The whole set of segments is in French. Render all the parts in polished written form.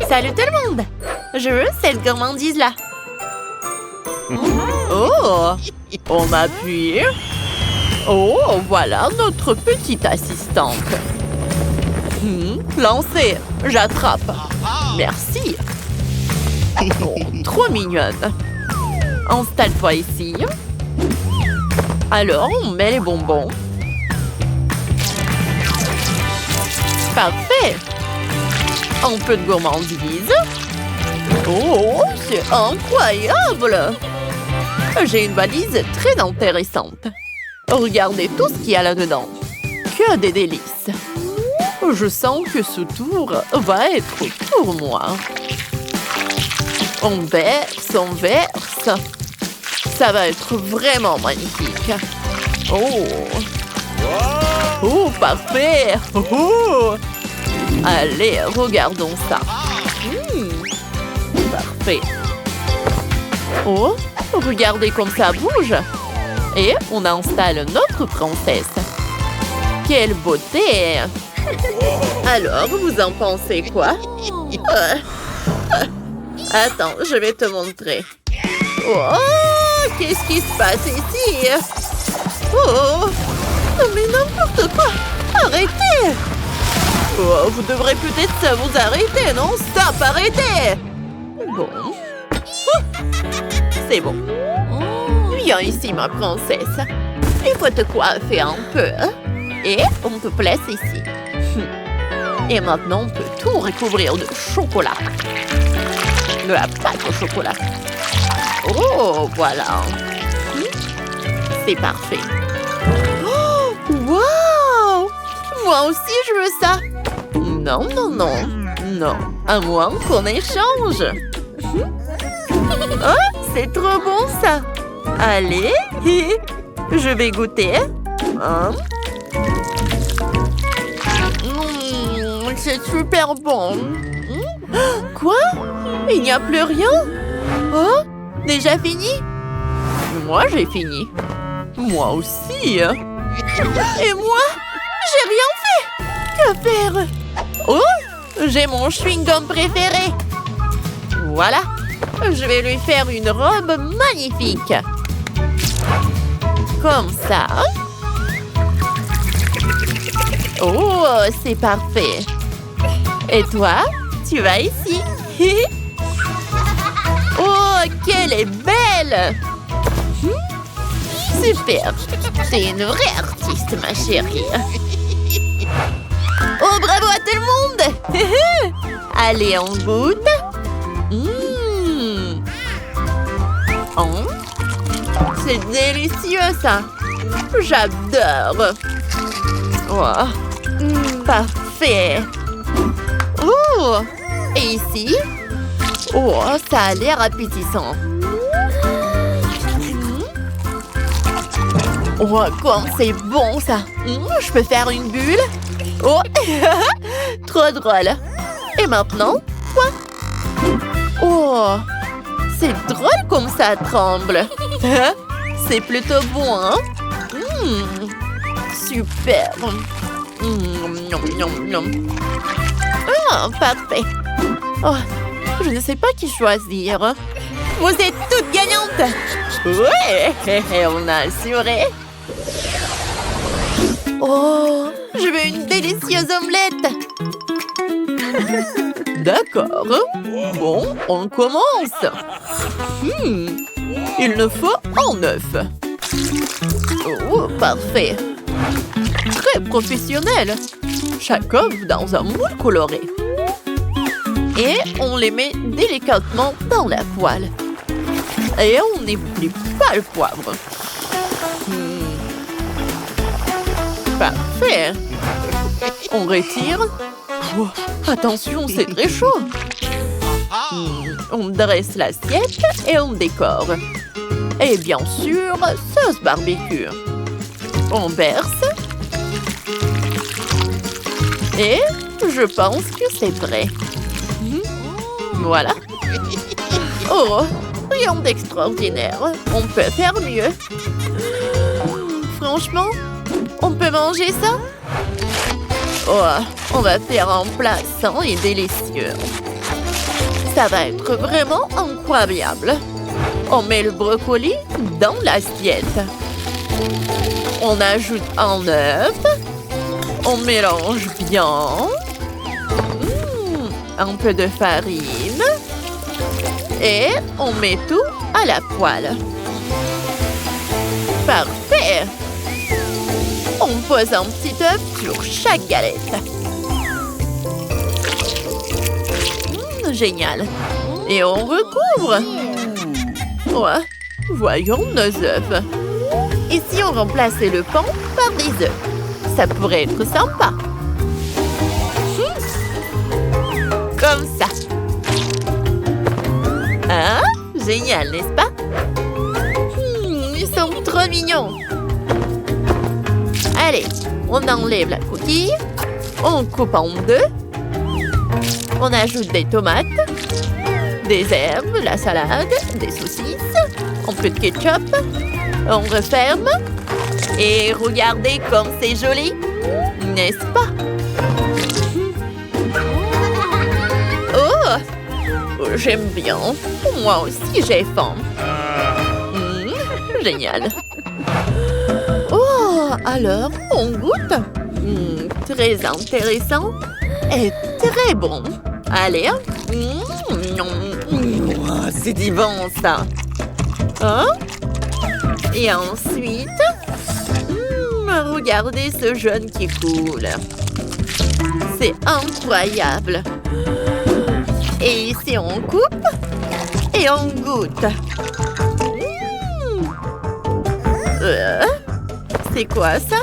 Salut tout le monde! Je veux cette gourmandise-là. Oh! On appuie. Oh, voilà notre petite assistante. Lancez, j'attrape. Merci. Oh, trop mignonne. Installe-toi ici. Alors, on met les bonbons. Parfait. Un peu de gourmandise. Oh, c'est incroyable! J'ai une valise très intéressante. Regardez tout ce qu'il y a là-dedans. Que des délices. Je sens que ce tour va être pour moi. On verse, on verse. Ça va être vraiment magnifique. Oh! Oh, parfait! Oh! Allez, regardons ça. Parfait. Oh, regardez comme ça bouge. Et on installe notre princesse. Quelle beauté! Alors, vous en pensez quoi? Attends, je vais te montrer. Oh, qu'est-ce qui se passe ici? Oh, mais n'importe quoi! Arrêtez! Oh, vous devrez peut-être vous arrêter, non? Stop, arrêtez! Bon. Oh, c'est bon. Viens ici, ma princesse. Il faut te coiffer un peu. Et on te place ici. Et maintenant, on peut tout recouvrir de chocolat. De la pâte au chocolat. Oh, voilà. C'est parfait. Oh, wow! Moi aussi, je veux ça. Non, non, non. Non. À moins qu'on échange. Oh, c'est trop bon, ça. Allez. Je vais goûter. C'est super bon. Quoi? Il n'y a plus rien? Oh, déjà fini? Moi, j'ai fini. Moi aussi. Et moi? J'ai rien fait. Que faire? Oh, j'ai mon chewing-gum préféré. Voilà. Je vais lui faire une robe magnifique. Comme ça. Oh, c'est parfait. Et toi, tu vas ici. Oh, qu'elle est belle! Super. C'est une vraie artiste, ma chérie. Oh, bravo à tout le monde! Allez, on goûte. Oh, c'est délicieux, ça. J'adore. Oh, parfait. Oh, et ici? Oh, ça a l'air appétissant. Oh, comme c'est bon, ça. Je peux faire une bulle? Oh, trop drôle. Et maintenant, quoi? Oh, c'est drôle comme ça tremble. C'est plutôt bon, hein? Super. Ah, parfait. Oh, je ne sais pas qui choisir. Vous êtes toutes gagnantes. Ouais, on a assuré. Oh, je veux une délicieuse omelette. D'accord. Bon, on commence. Il ne faut en œuf. Oh, parfait. Très professionnel. Chaque œuf dans un moule coloré. Et on les met délicatement dans la poêle. Et on n'oublie pas le poivre. Parfait. On retire. Oh, attention, c'est très chaud. On dresse l'assiette et on décore. Et bien sûr, sauce barbecue. On verse. Et je pense que c'est prêt. Voilà. Oh, rien d'extraordinaire. On peut faire mieux. Franchement, on peut manger ça? Oh, on va faire un plat sain et délicieux. Ça va être vraiment incroyable. On met le brocoli dans l'assiette. On ajoute un œuf. On mélange bien. Un peu de farine. Et on met tout à la poêle. Parfait! On pose un petit œuf sur chaque galette. Génial! Et on recouvre. Ouais, voyons nos œufs. Et si on remplaçait le pain par des œufs? Ça pourrait être sympa. Comme ça. Ah, génial, n'est-ce pas? Ils sont trop mignons. Allez, on enlève la coquille. On coupe en deux. On ajoute des tomates, des herbes, la salade, des saucisses, un peu de ketchup. On referme. Et regardez comme c'est joli, n'est-ce pas? Oh, j'aime bien. Moi aussi, j'ai faim. Génial. Oh, alors, on goûte? Très intéressant et très bon. Allez. C'est divin, ça. Hein? Et ensuite, regardez ce jaune qui coule. C'est incroyable. Et ici, on coupe et on goûte. C'est quoi ça?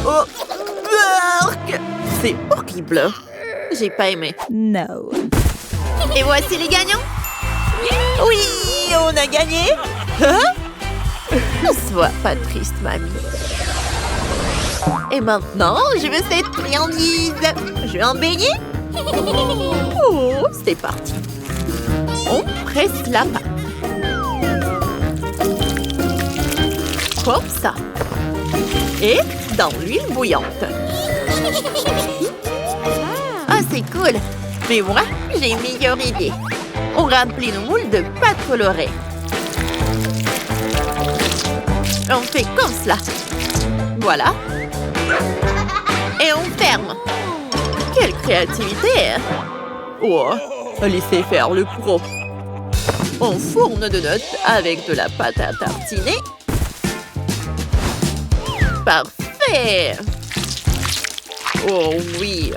Oh, burk! C'est horrible. J'ai pas aimé. No. Et voici les gagnants. Oui, on a gagné. Hein? Ne sois pas triste, mamie. Et maintenant, je veux cette friandise. Je veux un beignet. Oh, c'est parti. On presse la pâte. Comme ça. Et dans l'huile bouillante. Ah, c'est cool. Mais moi, j'ai une meilleure idée. On remplit le moule de pâte colorée. On fait comme cela. Voilà. Et on ferme. Quelle créativité! Oh, laissez faire le pro. On fourne de notes avec de la pâte à tartiner. Parfait! Oh oui!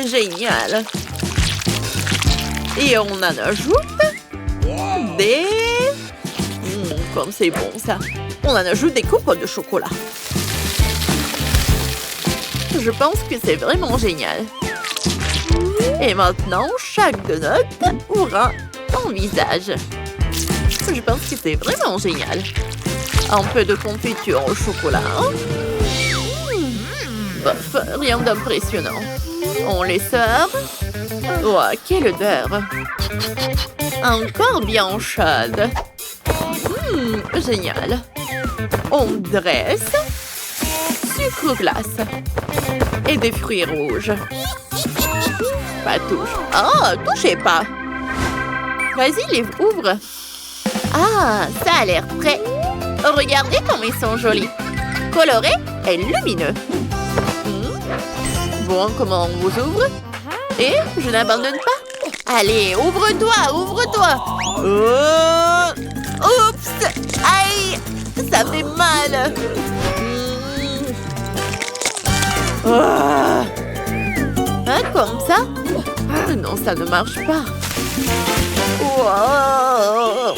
Génial! Et on en ajoute des... comme c'est bon ça! On en ajoute des coupes de chocolat. Je pense que c'est vraiment génial. Et maintenant, chaque donut aura un visage. Je pense que c'est vraiment génial. Un peu de confiture au chocolat. Bof, rien d'impressionnant. On les sort. Oh, quelle odeur! Encore bien chaude. Génial. On dresse. Sucre glace. Et des fruits rouges. Pas touche. Oh, touchez pas. Vas-y, les ouvre. Ah, ça a l'air prêt. Regardez comme ils sont jolis. Colorés et lumineux. Bon, comment on vous ouvre? Et je n'abandonne pas. Allez, ouvre-toi, ouvre-toi. Oups. Aïe. Ça fait mal. Hein, comme ça? Non, ça ne marche pas. Wow.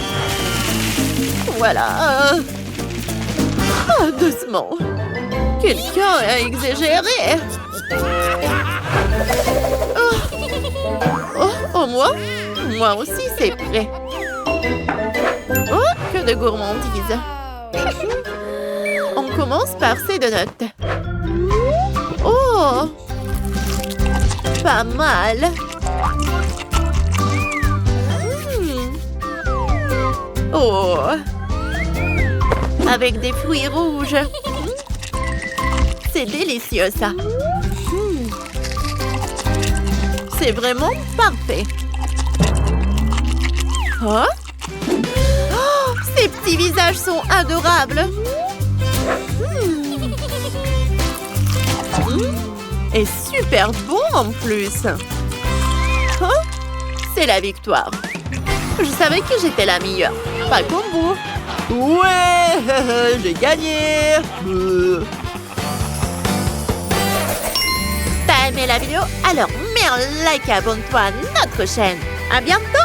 Voilà. Ah, doucement. Quelqu'un a exagéré. Oh, moi? Moi aussi, c'est prêt. Oh, que de gourmandise. On commence par ces donuts. Oh! Pas mal. Oh! avec des fruits rouges. C'est délicieux, ça. C'est vraiment parfait. Oh? Oh, ces petits visages sont adorables. Et super bon en plus. Oh, c'est la victoire. Je savais que j'étais la meilleure. Pas comme vous. Ouais, j'ai gagné. T'as aimé la vidéo? Alors mets un like et abonne-toi à notre chaîne. À bientôt!